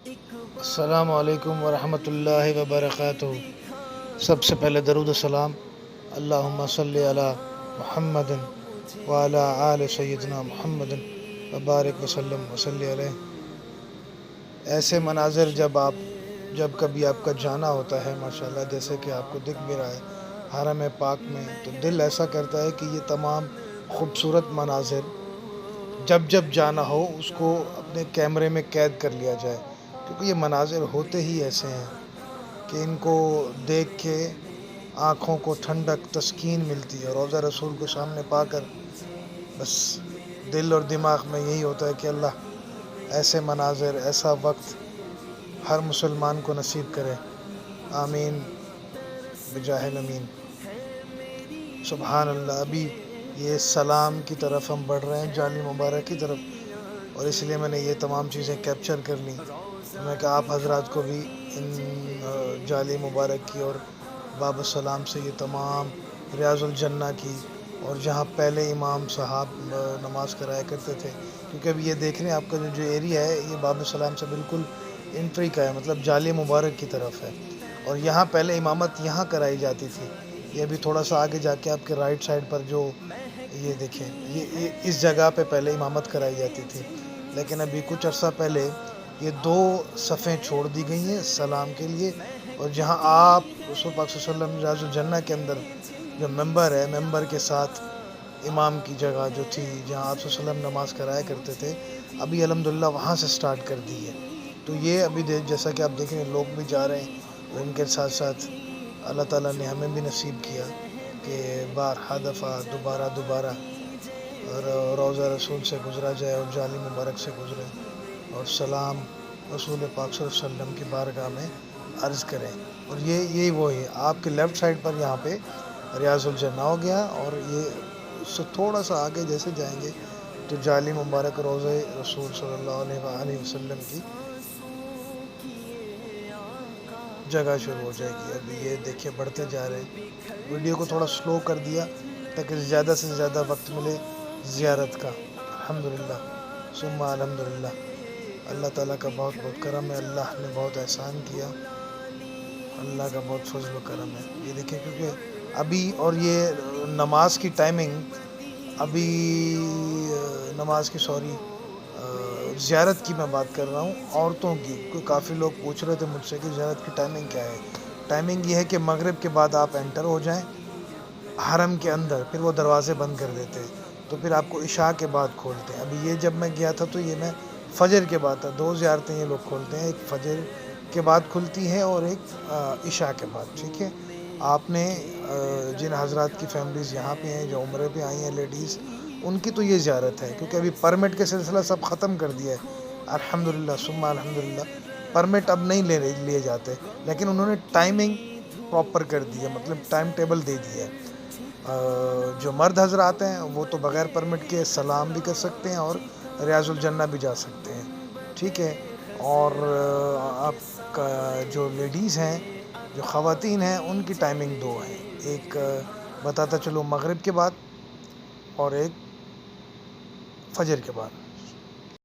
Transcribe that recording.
السلام علیکم ورحمۃ اللہ وبرکاتہ۔ سب سے پہلے درود و سلام، اللہم صلی علی محمد وعلی آل سیدنا محمد وبارک وسلم وصلی علیہ۔ ایسے مناظر جب کبھی آپ کا جانا ہوتا ہے، ماشاءاللہ جیسے کہ آپ کو دکھ بھی رہا ہے حرم پاک میں، تو دل ایسا کرتا ہے کہ یہ تمام خوبصورت مناظر جب جانا ہو اس کو اپنے کیمرے میں قید کر لیا جائے، کیونکہ یہ مناظر ہوتے ہی ایسے ہیں کہ ان کو دیکھ کے آنکھوں کو ٹھنڈک تسکین ملتی ہے۔ روضہ رسول کو سامنے پا کر بس دل اور دماغ میں یہی ہوتا ہے کہ اللہ ایسے مناظر، ایسا وقت ہر مسلمان کو نصیب کرے، آمین بجاہ الامین۔ سبحان اللہ۔ ابھی یہ سلام کی طرف ہم بڑھ رہے ہیں، جعلی مبارک کی طرف، اور اس لیے میں نے یہ تمام چیزیں کیپچر کر لیں۔ میں کہ آپ حضرات کو بھی ان جعلی مبارک کی اور باب السلام سے یہ تمام ریاض الجنہ کی، اور جہاں پہلے امام صاحب نماز کرایا کرتے تھے، کیونکہ ابھی یہ دیکھ رہے ہیں آپ کا جو ایریا ہے یہ باب السلام سے بالکل انٹری کا ہے، مطلب جعلی مبارک کی طرف ہے، اور یہاں پہلے امامت یہاں کرائی جاتی تھی۔ یہ ابھی تھوڑا سا آگے جا کے آپ کے رائٹ سائڈ پر جو یہ دیکھیں، یہ اس جگہ پہ پہلے امامت کرائی جاتی تھی، لیکن ابھی کچھ عرصہ پہلے یہ 2 صفیں چھوڑ دی گئی ہیں سلام کے لیے، اور جہاں آپ رسول پاک صلی اللہ علیہ وسلم ریاض الجنہ کے اندر جو ممبر ہے، ممبر کے ساتھ امام کی جگہ جو تھی جہاں آپ صلی اللہ علیہ وسلم نماز کرایا کرتے تھے، ابھی الحمدللہ وہاں سے سٹارٹ کر دی ہے۔ تو یہ ابھی جیسا کہ آپ دیکھ رہے ہیں لوگ بھی جا رہے ہیں، اور ان کے ساتھ ساتھ اللہ تعالیٰ نے ہمیں بھی نصیب کیا کہ بارہا دفعہ دوبارہ اور روضہ رسول سے گزرا جائے اور جعلی مبارک سے گزرے، اور سلام رسول پاک صلی اللہ علیہ وسلم کی بارگاہ میں عرض کریں۔ اور یہی وہی ہے، آپ کے لیفٹ سائڈ پر یہاں پہ ریاض الجنہ ہو گیا، اور یہ اس سے تھوڑا سا آگے جیسے جائیں گے تو جعلی مبارک روضہ رسول صلی اللہ علیہ وآلہ وسلم کی جگہ شروع ہو جائے گی۔ ابھی یہ دیکھیں بڑھتے جا رہے ہیں، ویڈیو کو تھوڑا سلو کر دیا تاکہ زیادہ سے زیادہ وقت ملے زیارت کا۔ الحمدللہ ثم الحمدللہ۔ اللہ تعالیٰ کا بہت بہت کرم ہے، اللہ نے بہت احسان کیا، اللہ کا بہت فضل و کرم ہے۔ یہ دیکھیں کیونکہ ابھی، اور یہ نماز کی ٹائمنگ ابھی، نماز کی زیارت کی میں بات کر رہا ہوں، عورتوں کی، کوئی کافی لوگ پوچھ رہے تھے مجھ سے کہ زیارت کی ٹائمنگ کیا ہے۔ ٹائمنگ یہ ہے کہ مغرب کے بعد آپ انٹر ہو جائیں حرم کے اندر، پھر وہ دروازے بند کر دیتے ہیں، تو پھر آپ کو عشاء کے بعد کھولتے ہیں۔ ابھی یہ جب میں گیا تھا تو یہ میں فجر کے بعد تھا، 2 زیارتیں یہ لوگ کھولتے ہیں، ایک فجر کے بعد کھلتی ہے اور ایک عشاء کے بعد، ٹھیک ہے۔ آپ نے جن حضرات کی فیملیز یہاں پہ ہیں، جو عمرے پہ آئی ہیں لیڈیز، ان کی تو یہ زیارت ہے، کیونکہ ابھی پرمٹ کے سلسلہ سب ختم کر دیا ہے الحمدللہ ثم الحمدللہ۔ پرمٹ اب نہیں لیے جاتے، لیکن انہوں نے ٹائمنگ پراپر کر دی ہے، مطلب ٹائم ٹیبل دے دیا ہے۔ جو مرد حضرات ہیں وہ تو بغیر پرمٹ کے سلام بھی کر سکتے ہیں اور ریاض الجنہ بھی جا سکتے ہیں، ٹھیک ہے۔ اور آپ کا جو لیڈیز ہیں، جو خواتین ہیں، ان کی ٹائمنگ 2 ہیں، ایک بتاتا چلو مغرب کے بعد اور ایک فجر کے بعد۔